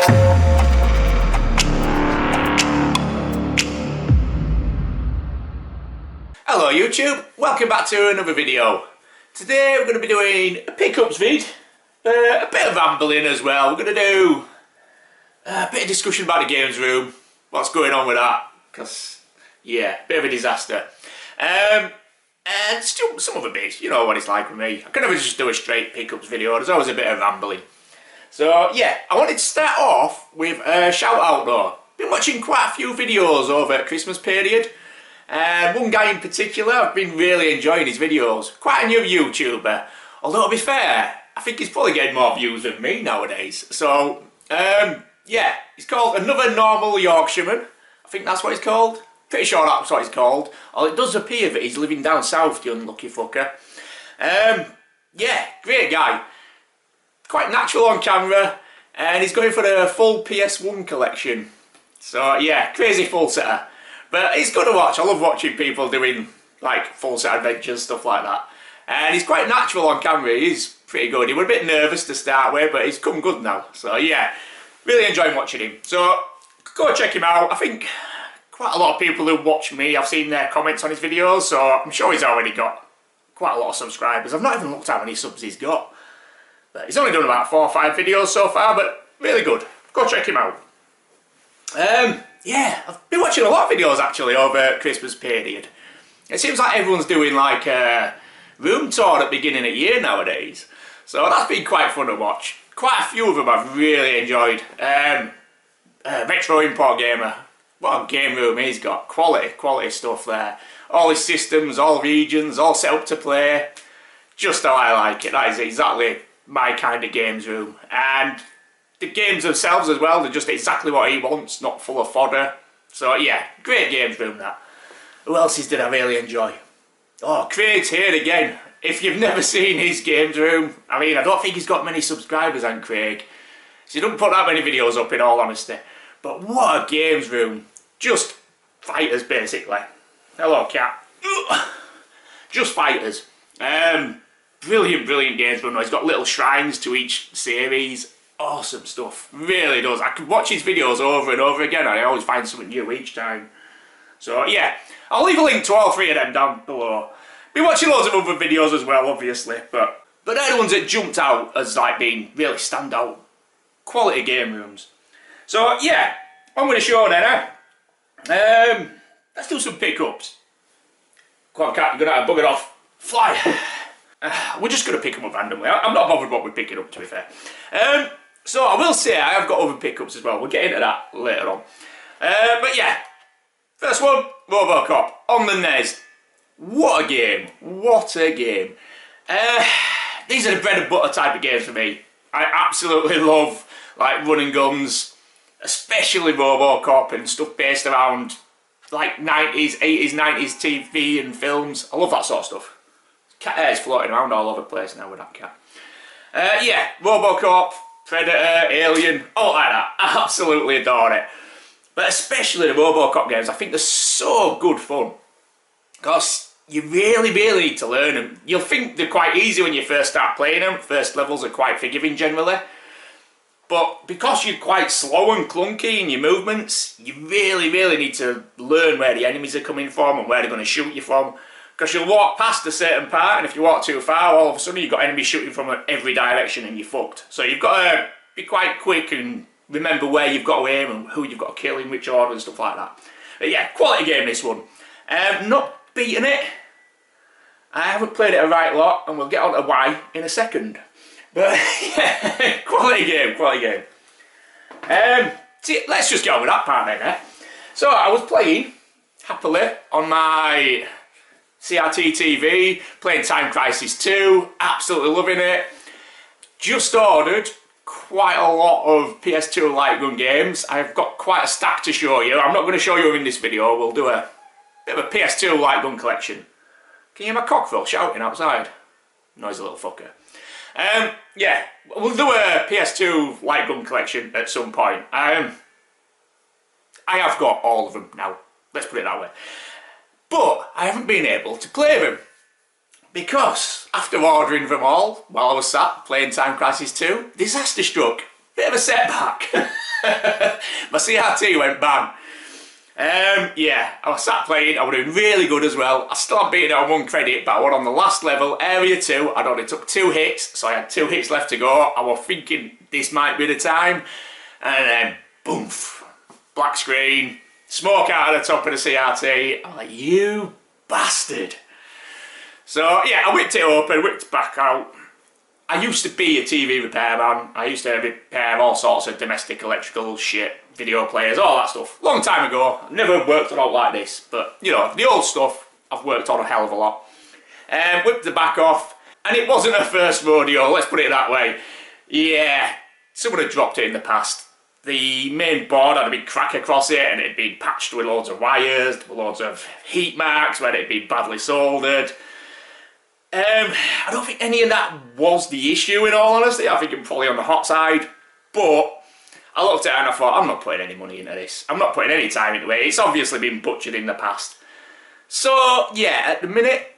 Hello YouTube, welcome back to another video. Today we're going to be doing a pickups vid, a bit of rambling as well. We're going to do a bit of discussion about the games room, what's going on with that, because yeah, bit of a disaster. And still some other bits, you know what it's like with me. I can never just do a straight pickups video, there's always a bit of rambling. So yeah, I wanted to start off with a shout out though. Been watching quite a few videos over Christmas period. One guy in particular, I've been really enjoying his videos. Quite a new YouTuber, although to be fair, I think he's probably getting more views than me nowadays. So, yeah, he's called Another Normal Yorkshireman. I think that's what he's called. Pretty sure that's what he's called. Well, it does appear that he's living down south, the unlucky fucker. Yeah, great guy. Quite natural on camera, and he's going for the full PS1 collection. So, yeah, crazy full setter. But it's good to watch. I love watching people doing like full set adventures, stuff like that. And he's quite natural on camera. He's pretty good. He was a bit nervous to start with, but he's come good now. So yeah, really enjoying watching him. So go check him out. I think quite a lot of people who watch me, I've seen their comments on his videos, so I'm sure he's already got quite a lot of subscribers. I've not even looked at how many subs he's got. But he's only done about 4 or 5 videos so far, but really good. Go check him out. Yeah, I've been watching a lot of videos actually over Christmas period. It seems like everyone's doing like a room tour at the beginning of the year nowadays. So that's been quite fun to watch. Quite a few of them I've really enjoyed. Retro Import Gamer, what a game room he's got. Quality stuff there. All his systems, all regions, all set up to play. Just how I like it. That is exactly my kind of games room. And the games themselves as well, they're just exactly what he wants, not full of fodder. So yeah, great games room that. Who else's did I really enjoy? Oh, Craig's here again. If you've never seen his games room, I mean, I don't think he's got many subscribers on Craig. So he doesn't put that many videos up in all honesty. But what a games room. Just fighters basically. Hello cat. Just fighters. Brilliant games room. He's got little shrines to each series. Awesome stuff, really does. I could watch his videos over and over again and I always find something new each time. So yeah, I'll leave a link to all 3 of them down below. Been watching loads of other videos as well obviously, but they're the ones that jumped out as like being really standout quality game rooms. So yeah, I'm going to show then, let's do some pickups. Come on cat, you're going to have buggered off. Fly! We're just going to pick them up randomly. I'm not bothered what we're picking up to be fair. So I will say I have got other pickups as well. We'll get into that later on. But yeah, first one, Robocop on the NES. What a game! What a game! These are the bread and butter type of games for me. I absolutely love like run and guns, especially Robocop and stuff based around like 90s, 80s, 90s TV and films. I love that sort of stuff. Cat hair's floating around all over the place now with that cat. Yeah, Robocop, Predator, Alien, all like that. I absolutely adore it. But especially the Robocop games, I think they're so good fun. Because you really need to learn them. You'll think they're quite easy when you first start playing them. First levels are quite forgiving generally. But because you're quite slow and clunky in your movements, you really need to learn where the enemies are coming from and where they're going to shoot you from. Because you'll walk past a certain part, and if you walk too far, all of a sudden you've got enemies shooting from every direction and you're fucked. So you've got to be quite quick and remember where you've got to aim and who you've got to kill in which order and stuff like that. But yeah, quality game this one. Not beating it. I haven't played it a right lot, and we'll get on to why in a second. But yeah, quality game. See, let's just get on with that part then. So I was playing happily on my CRT TV, playing Time Crisis 2, absolutely loving it. Just ordered quite a lot of PS2 light gun games. I've got quite a stack to show you. I'm not going to show you in this video. We'll do a bit of a PS2 light gun collection. Can you hear my cockerel shouting outside? Noisy little fucker. Yeah, we'll do a PS2 light gun collection at some point. I have got all of them now. Let's put it that way. But I haven't been able to play them. Because after ordering them all, while I was sat playing Time Crisis 2, disaster struck. Bit of a setback. My CRT went bang. Yeah, I was sat playing, I was doing really good as well. I still had beaten it on 1 credit, but I was on the last level, area 2. I'd only took 2 hits, so I had 2 hits left to go. I was thinking this might be the time, and then boom, black screen, smoke out of the top of the CRT. I'm like, you bastard. So yeah, I whipped it open, whipped it back out. I used to be a TV repairman. I used to repair all sorts of domestic electrical shit, video players, all that stuff. Long time ago. Never worked on all like this, but you know, the old stuff I've worked on a hell of a lot. Whipped the back off, and it wasn't a first rodeo, let's put it that way. Yeah, someone had dropped it in the past. The main board had a big crack across it, and it had been patched with loads of wires, with loads of heat marks where it had been badly soldered. I don't think any of that was the issue, in all honesty. I think it was probably on the hot side. But I looked at it and I thought, I'm not putting any money into this. I'm not putting any time into it. It's obviously been butchered in the past. So, yeah, at the minute,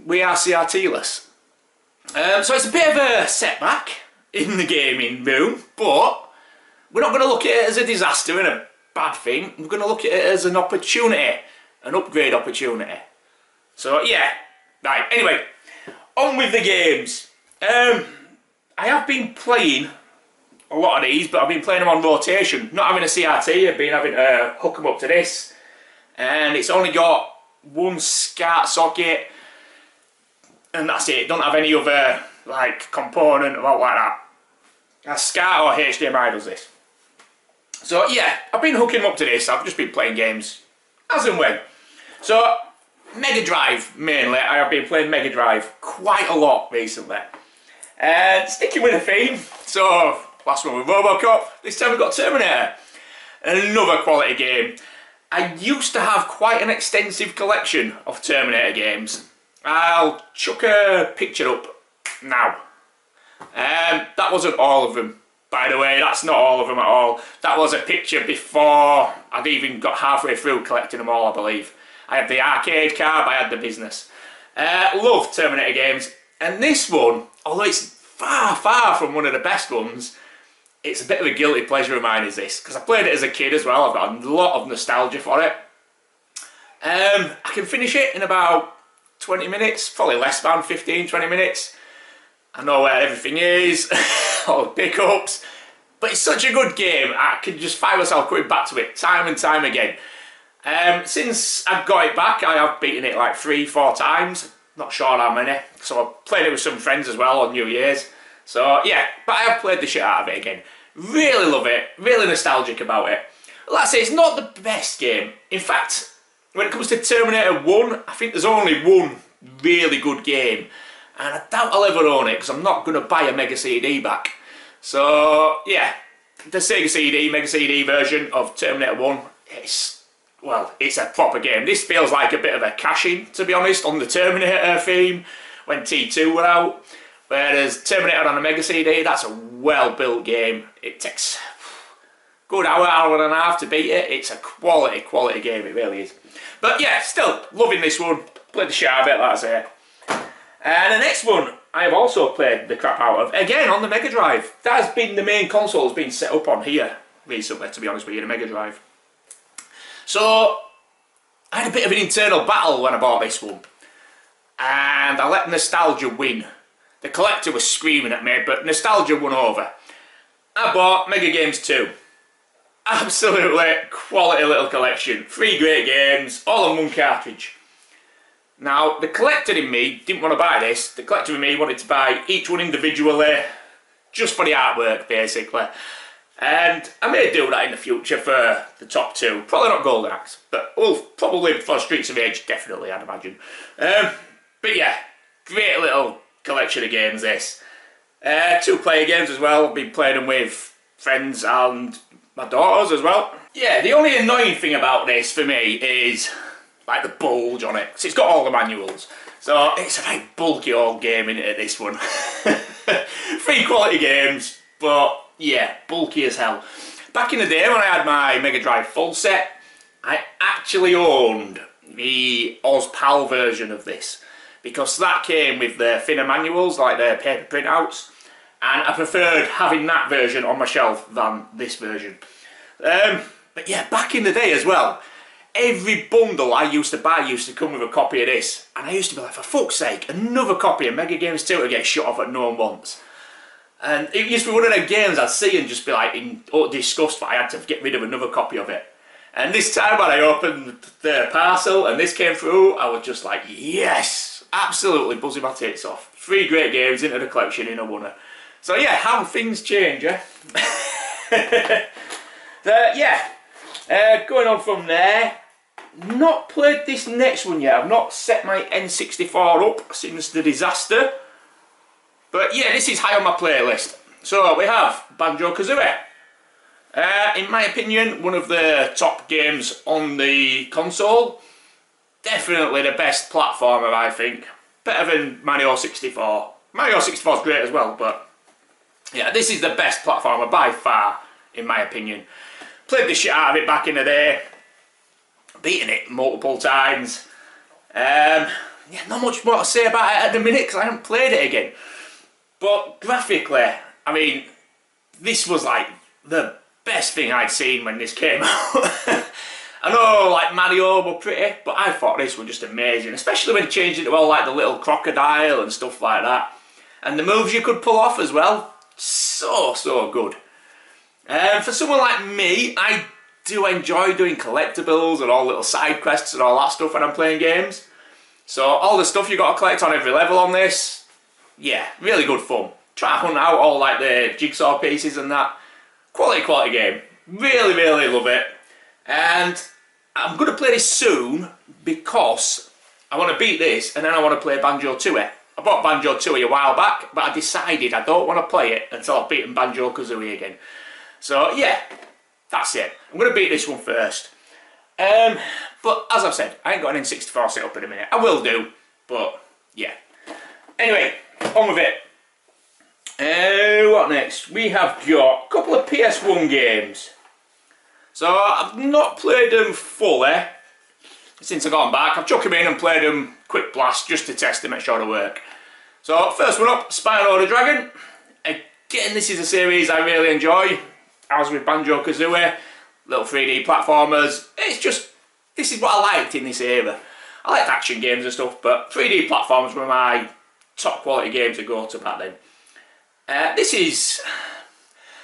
we are CRT-less. So it's a bit of a setback in the gaming room, but we're not going to look at it as a disaster and a bad thing. We're going to look at it as an opportunity, an upgrade opportunity. So, yeah. Right, anyway, on with the games. I have been playing a lot of these, but I've been playing them on rotation. Not having a CRT, I've been having to hook them up to this. And it's only got 1 SCART socket, and that's it. Don't have any other like component or like that. A SCART or HDMI does this. So yeah, I've been hooking them up to this. I've just been playing games as and when. So Mega Drive mainly. I have been playing Mega Drive quite a lot recently. And sticking with the theme, so last one with Robocop, this time we've got Terminator. Another quality game. I used to have quite an extensive collection of Terminator games. I'll chuck a picture up now. That wasn't all of them, by the way. That's not all of them at all. That was a picture before I'd even got halfway through collecting them all, I believe. I had the arcade card, I had the business. Love Terminator games. And this one, although it's far, far from one of the best ones, it's a bit of a guilty pleasure of mine, is this. Because I played it as a kid as well. I've got a lot of nostalgia for it. I can finish it in about 20 minutes. Probably less than 15, 20 minutes. I know where everything is. All the pickups. But it's such a good game. I can just find myself coming back to it time and time again. Since I've got it back, I have beaten it like 3-4 times. Not sure how many. So I've played it with some friends as well on New Year's. So yeah, but I have played the shit out of it again. Really love it. Really nostalgic about it. Like I say, it's not the best game. In fact, when it comes to Terminator 1, I think there's only one really good game. And I doubt I'll ever own it because I'm not going to buy a Mega CD back. So yeah, the Sega CD, Mega CD version of Terminator 1, well, it's a proper game. This feels like a bit of a cash-in, to be honest, on the Terminator theme when T2 were out. Whereas Terminator on a Mega CD, that's a well-built game. It takes a good hour and a half to beat it. It's a quality game, it really is. But yeah, still, loving this one. Played the shit out of it, like I say. And the next one, I have also played the crap out of, again, on the Mega Drive. That has been the main console that's been set up on here recently, to be honest with you, the Mega Drive. So, I had a bit of an internal battle when I bought this one. And I let nostalgia win. The collector was screaming at me, but nostalgia won over. I bought Mega Games 2. Absolutely quality little collection. 3 great games, all on 1 cartridge. Now, the collector in me didn't want to buy this. The collector in me wanted to buy each one individually, just for the artwork, basically. And I may do that in the future for the top 2. Probably not Golden Axe, but well, probably for Streets of Rage, definitely, I'd imagine. But yeah, great little collection of games, this. 2-player games as well. I've been playing them with friends and my daughters as well. Yeah, the only annoying thing about this for me is like the bulge on it. So it's got all the manuals. So it's a very bulky old game in it, this one. 3 quality games, but yeah, bulky as hell. Back in the day when I had my Mega Drive full set, I actually owned the OzPAL version of this, because that came with the thinner manuals, like the paper printouts, and I preferred having that version on my shelf than this version. But yeah, back in the day as well, every bundle I used to buy used to come with a copy of this, and I used to be like, for fuck's sake, another copy of Mega Games 2 to get shut off at no one wants. And it used to be one of them games I'd see and just be like in utter disgust that I had to get rid of another copy of it. And this time when I opened the parcel and this came through, I was just like, yes! Absolutely buzzing my tits off. 3 great games into the collection in a winner. So yeah, how things change, eh? Going on from there, not played this next one yet. I've not set my N64 up since the disaster. But yeah, this is high on my playlist. So we have Banjo-Kazooie. In my opinion, one of the top games on the console. Definitely the best platformer, I think. Better than Mario 64. Mario 64 is great as well, but yeah, this is the best platformer by far, in my opinion. Played the shit out of it back in the day. Beaten it multiple times. Yeah, not much more to say about it at the minute because I haven't played it again. But graphically, I mean, this was like the best thing I'd seen when this came out. I know like Mario were pretty, but I thought this was just amazing. Especially when it changed into all like the little crocodile and stuff like that. And the moves you could pull off as well. So good. For someone like me, I do enjoy doing collectibles and all little side quests and all that stuff when I'm playing games. So all the stuff you got to collect on every level on this, yeah, really good fun. Try to hunt out all like the jigsaw pieces and that. Quality game. Really love it. And I'm going to play this soon because I want to beat this and then I want to play Banjo-Tooie. I bought Banjo-Tooie a while back, but I decided I don't want to play it until I've beaten Banjo-Kazooie again. So yeah, that's it. I'm going to beat this one first. But as I've said, I ain't got an N64 set up in a minute. I will do, but yeah. Anyway, on with it. What next? We have got a couple of PS1 games. So I've not played them fully since I've gone back. I've chucked them in and played them quick blast just to test them, make sure they work. So first one up, Spyro the Dragon. Again, this is a series I really enjoy. As with Banjo-Kazooie, little 3D platformers. It's just, this is what I liked in this era. I liked action games and stuff, but 3D platforms were my top quality games to go to back then. This is,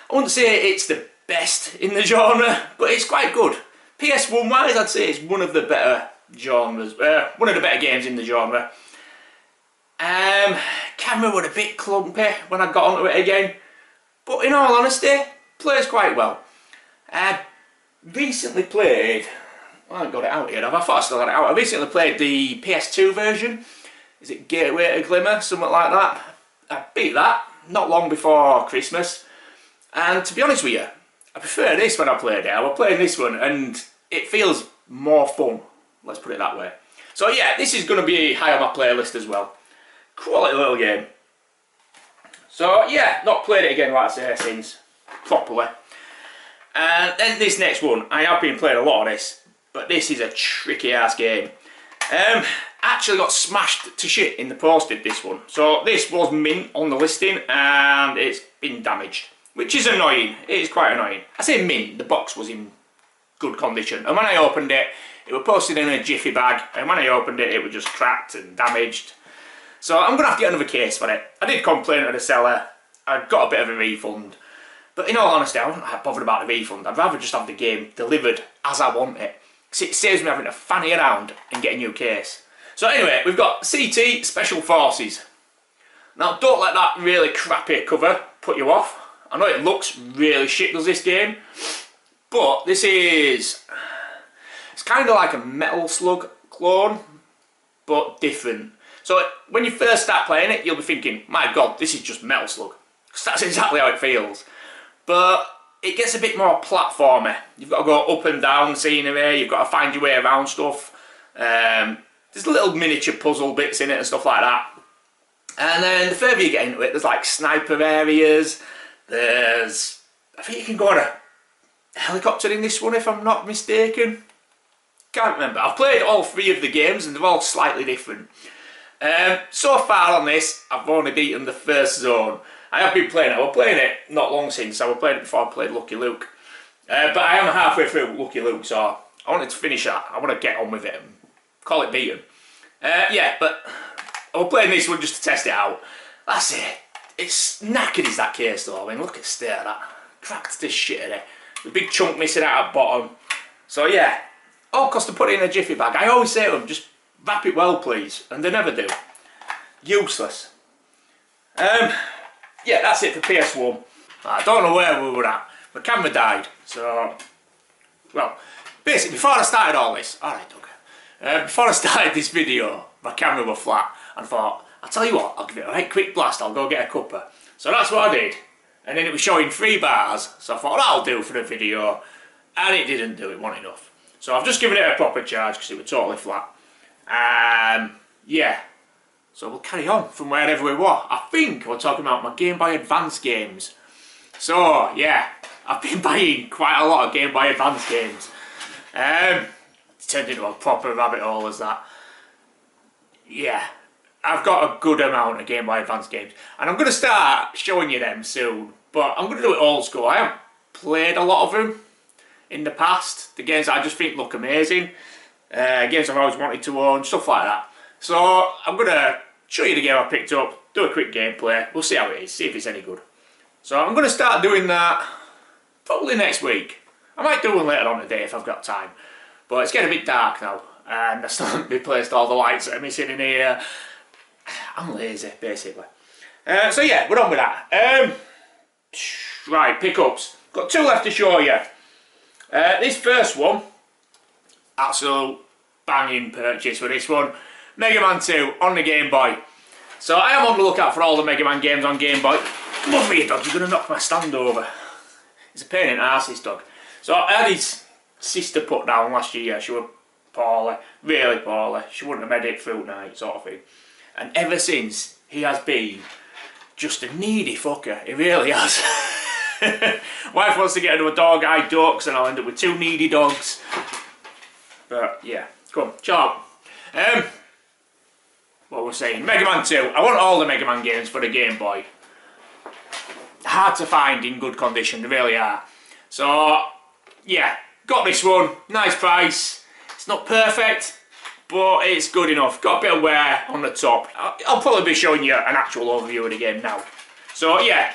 I wouldn't say it's the best in the genre, but it's quite good. PS1 wise, I'd say it's one of the better genres, one of the better games in the genre. Camera was a bit clumpy when I got onto it again, but in all honesty, plays quite well. Recently played, well, I haven't got it out yet, I thought I still had it out. I recently played the PS2 version. Is it Gateway to Glimmer, something like that? I beat that not long before Christmas, and to be honest with you, I prefer this when I played it. I was playing this one and it feels more fun, let's put it that way. So yeah, this is going to be high on my playlist as well. Quality little game. So yeah, not played it again, like I say, since properly. And then this next one, I have been playing a lot of this, but this is a tricky ass game. Actually got smashed to shit in the posted, this one. So this was mint on the listing and it's been damaged, which is annoying. It is quite annoying. I say mint, the box was in good condition, and when I opened it, it was posted in a jiffy bag, and when I opened it, it was just cracked and damaged. So I'm going to have to get another case for it. I did complain to the seller, I got a bit of a refund, but in all honesty, I wasn't that bothered about the refund. I'd rather just have the game delivered as I want it, because it saves me having to fanny around and get a new case. So anyway, we've got CT Special Forces. Now don't let that really crappy cover put you off. I know it looks really shit, does this game, but this is, it's kind of like a Metal Slug clone, but different. So when you first start playing it, you'll be thinking, my god, this is just Metal Slug. Because that's exactly how it feels. But it gets a bit more platformy. You've got to go up and down scenery, you've got to find your way around stuff. There's little miniature puzzle bits in it and stuff like that. And then the further you get into it, there's like sniper areas. There's, I think you can go on a helicopter in this one if I'm not mistaken. Can't remember. I've played all 3 of the games and they're all slightly different. So far on this, I've only beaten the first zone. I have been playing it. I was playing it not long since. I was playing it before I played Lucky Luke. But I am halfway through Lucky Luke, so I wanted to finish that. I want to get on with it and call it beaten. Yeah, but I was playing this one just to test it out. That's it. It's knackered is that case though. I mean, look at the state of that. Cracked this shit in it. The big chunk missing out at bottom. So yeah, all cost to put it in a jiffy bag. I always say to them, just wrap it well please, and they never do. Useless. Yeah, that's it for PS1. I don't know where we were at. My camera died, so... Well, basically, before I started all this... Alright, Doug. Before I started this video, my camera was flat, and I thought, I'll tell you what, I'll give it a right quick blast, I'll go get a cuppa. So that's what I did. And then it was showing 3 bars, so I thought, that'll do for the video. And it didn't do, it wasn't enough. So I've just given it a proper charge, because it was totally flat. Yeah. So we'll carry on from wherever we were. I think we're talking about my Game Boy Advance games. So, yeah, I've been buying quite a lot of Game Boy Advance games. It's turned into a proper rabbit hole as that. Yeah, I've got a good amount of Game Boy Advance games. And I'm going to start showing you them soon. But I'm going to do it old school. I haven't played a lot of them in the past. The games that I just think look amazing. Games I've always wanted to own, stuff like that. So I'm going to show you the game I picked up, do a quick gameplay, we'll see how it is, see if it's any good. So I'm going to start doing that probably next week. I might do one later on today if I've got time. But it's getting a bit dark now, and I still haven't replaced all the lights that are missing in here. I'm lazy, basically. So yeah, we're on with that. Right, pickups. Got 2 left to show you. This first one, absolute banging purchase for this one. Mega Man 2 on the Game Boy. So I am on the lookout for all the Mega Man games on Game Boy. Love me, dog, you're going to knock my stand over. It's a pain in the arse, this dog. So I had his sister put down last year. She was poorly, really poorly. She wouldn't have made it through night, sort of thing. And ever since, he has been just a needy fucker. He really has. Wife wants to get into a dog, I ducks, and I'll end up with 2 needy dogs. But yeah, come, chop. What we're saying, Mega Man 2. I want all the Mega Man games for the Game Boy. Hard to find in good condition, they really are. So, yeah, got this one, nice price. It's not perfect, but it's good enough. Got a bit of wear on the top. I'll probably be showing you an actual overview of the game now. So, yeah,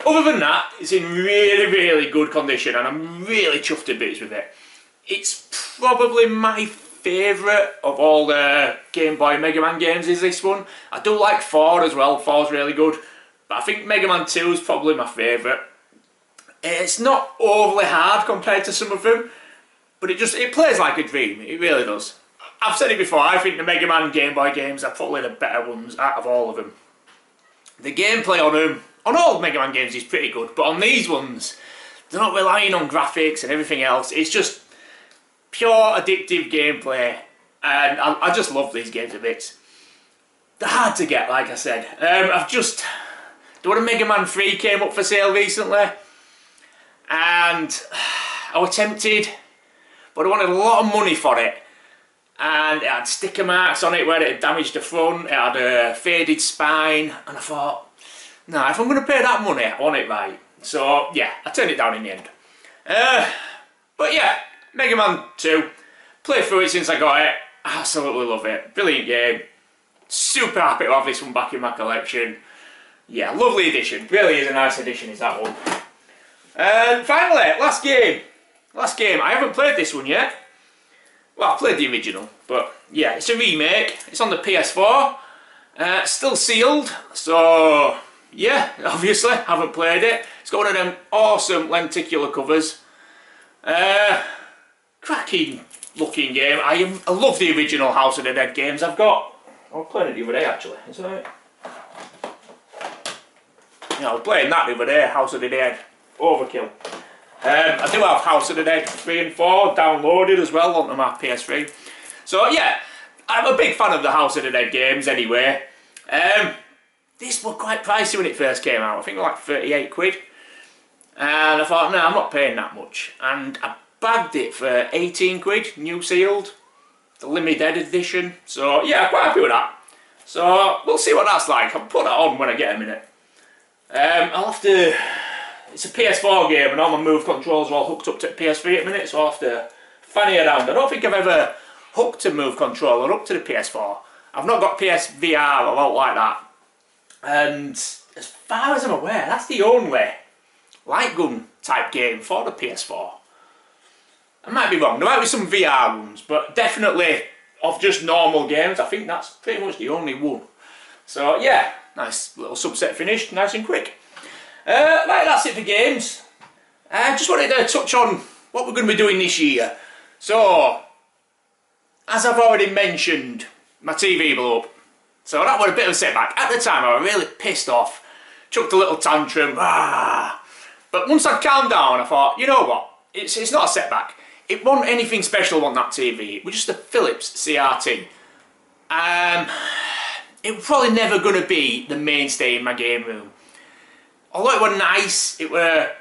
other than that, it's in really, really good condition, and I'm really chuffed to bits with it. It's probably my favourite of all the Game Boy Mega Man games is this one. I do like 4 as well, 4's really good, but I think Mega Man 2 is probably my favourite. It's not overly hard compared to some of them, but it plays like a dream, it really does. I've said it before, I think the Mega Man Game Boy games are probably the better ones out of all of them. The gameplay on them, on all Mega Man games is pretty good, but on these ones, they're not relying on graphics and everything else, it's just pure addictive gameplay, and I just love these games a bit. They're hard to get, like I said. The one Mega Man 3 came up for sale recently, and I was tempted, but I wanted a lot of money for it, and it had sticker marks on it where it had damaged the front, it had a faded spine, and I thought, nah, if I'm going to pay that money, I want it right. So yeah, I turned it down in the end. But yeah, Mega Man 2, played through it since I got it, absolutely love it, brilliant game, super happy to have this one back in my collection. Yeah, lovely edition, really is a nice edition is that one. And finally, last game, I haven't played this one yet, well I played the original, but yeah, it's a remake, it's on the PS4, still sealed, so yeah, obviously, haven't played it. It's got one of them awesome lenticular covers. Cracking looking game. I love the original House of the Dead games. I was playing it the other day actually. Is that right? Yeah, I was playing that the other day, House of the Dead. Overkill. I do have House of the Dead 3 and 4 downloaded as well onto my PS3. So yeah, I'm a big fan of the House of the Dead games anyway. This was quite pricey when it first came out. I think it was like 38 quid. And I thought, no, I'm not paying that much. And I bagged it for 18 quid, new sealed. The limited edition. So yeah, quite happy with that. So we'll see what that's like. I'll put that on when I get a minute. I'll have to... It's a PS4 game and all my move controls are all hooked up to PS3 at the minute, so I'll have to fanny around. I don't think I've ever hooked a move controller up to the PS4. I've not got PSVR or out like that. And as far as I'm aware, that's the only light gun type game for the PS4. I might be wrong, there might be some VR ones, but definitely of just normal games, I think that's pretty much the only one. So yeah, nice little subset finished, nice and quick. Right, that's it for games. I just wanted to touch on what we're going to be doing this year. So, as I've already mentioned, my TV blew up. So that was a bit of a setback. At the time I was really pissed off, chucked a little tantrum, but once I calmed down I thought, you know what, it's not a setback. It wasn't anything special on that TV, it was just a Philips CRT. It was probably never going to be the mainstay in my game room. Although it was nice, it were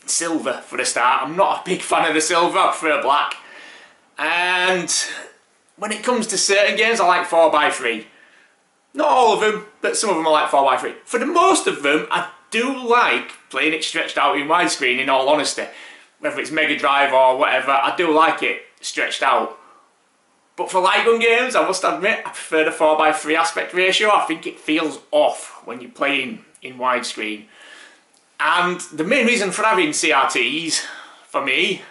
silver for the start. I'm not a big fan of the silver, I prefer black. And when it comes to certain games I like 4x3. Not all of them, but some of them I like 4x3. For the most of them, I do like playing it stretched out in widescreen, in all honesty. Whether it's Mega Drive or whatever, I do like it stretched out. But for light gun games, I must admit, I prefer the 4x3 aspect ratio. I think it feels off when you're playing in widescreen. And the main reason for having CRTs, for me,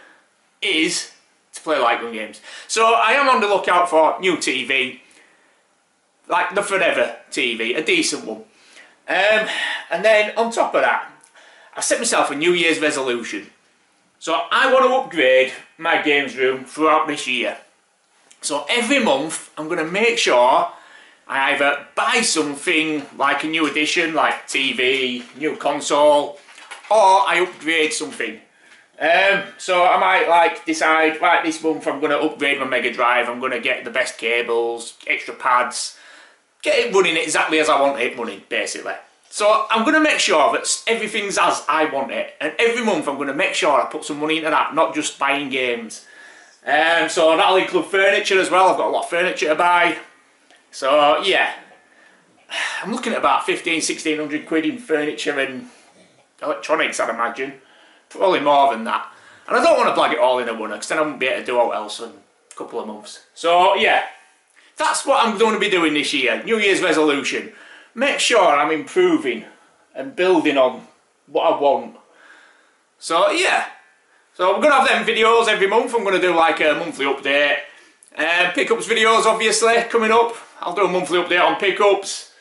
is to play light gun games. So I am on the lookout for new TV. Like the Forever TV, a decent one. And then on top of that, I set myself a New Year's resolution. So I want to upgrade my games room throughout this year. So every month I'm going to make sure I either buy something like a new edition, like TV, new console, or I upgrade something. So I might like decide, right, this month I'm going to upgrade my Mega Drive, I'm going to get the best cables, extra pads, get it running exactly as I want it running, basically. So I'm going to make sure that everything's as I want it, and every month I'm going to make sure I put some money into that, not just buying games. So that'll include furniture as well. I've got a lot of furniture to buy. So yeah, I'm looking at about 1,500–1,600 quid in furniture and electronics, I'd imagine. Probably more than that. And I don't want to blag it all in a one, because then I won't be able to do what else in a couple of months. So yeah, that's what I'm going to be doing this year. New Year's resolution. Make sure I'm improving and building on what I want. So yeah. So we're going to have them videos every month. I'm going to do like a monthly update. Pickups videos obviously coming up. I'll do a monthly update on pickups.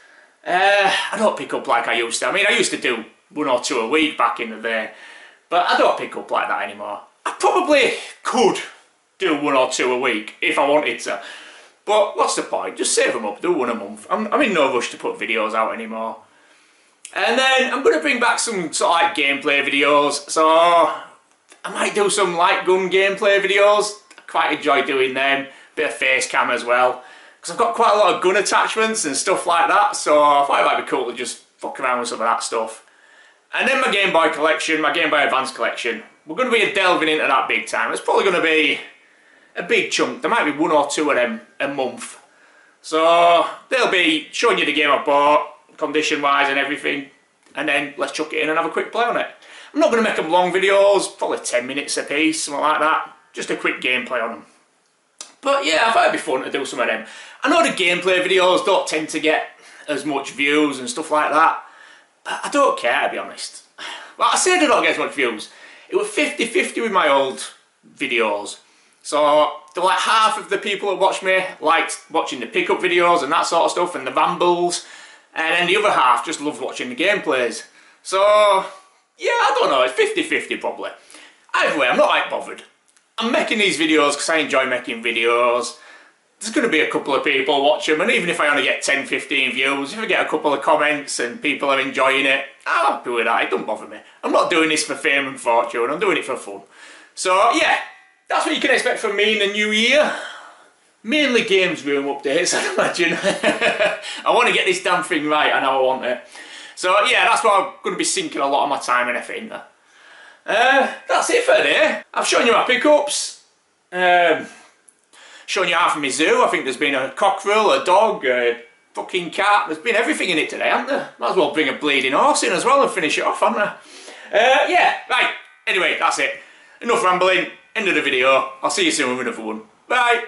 I don't pick up like I used to. I mean, I used to do 1 or 2 a week back in the day. But I don't pick up like that anymore. I probably could do 1 or 2 a week if I wanted to. But what's the point? Just save them up, do 1 a month. I'm in no rush to put videos out anymore. And then I'm going to bring back some sort of like gameplay videos. So I might do some light gun gameplay videos. I quite enjoy doing them. Bit of face cam as well. Because I've got quite a lot of gun attachments and stuff like that. So I thought it might be cool to just fuck around with some of that stuff. And then my Game Boy collection, my Game Boy Advance collection. We're going to be delving into that big time. It's probably going to be a big chunk. There might be 1 or 2 of them a month. So they'll be showing you the game I bought, condition wise and everything. And then let's chuck it in and have a quick play on it. I'm not going to make them long videos, probably 10 minutes a piece, something like that. Just a quick gameplay on them. But yeah, I thought it'd be fun to do some of them. I know the gameplay videos don't tend to get as much views and stuff like that. But I don't care, to be honest. Well, I say they don't get as much views. It was 50-50 with my old videos. So, like half of the people that watch me liked watching the pickup videos and that sort of stuff and the rambles. And then the other half just loved watching the gameplays. So, yeah, I don't know, it's 50-50 probably. Either way, I'm not like bothered. I'm making these videos because I enjoy making videos. There's going to be a couple of people watch them, and even if I only get 10-15 views, if I get a couple of comments and people are enjoying it, I'm happy with that, it don't bother me. I'm not doing this for fame and fortune, I'm doing it for fun. So yeah, that's what you can expect from me in the new year. Mainly games room updates, I'd imagine. I want to get this damn thing right, I know I want it. So yeah, that's what I'm going to be sinking a lot of my time and effort into. That's it for today. I've shown you my pickups. Shown you half of my zoo. I think there's been a cockerel, a dog, a fucking cart. There's been everything in it today, hasn't there? Might as well bring a bleeding horse in as well and finish it off, hadn't I? Yeah, right. Anyway, that's it. Enough rambling. End of the video. I'll see you soon with another one. Bye.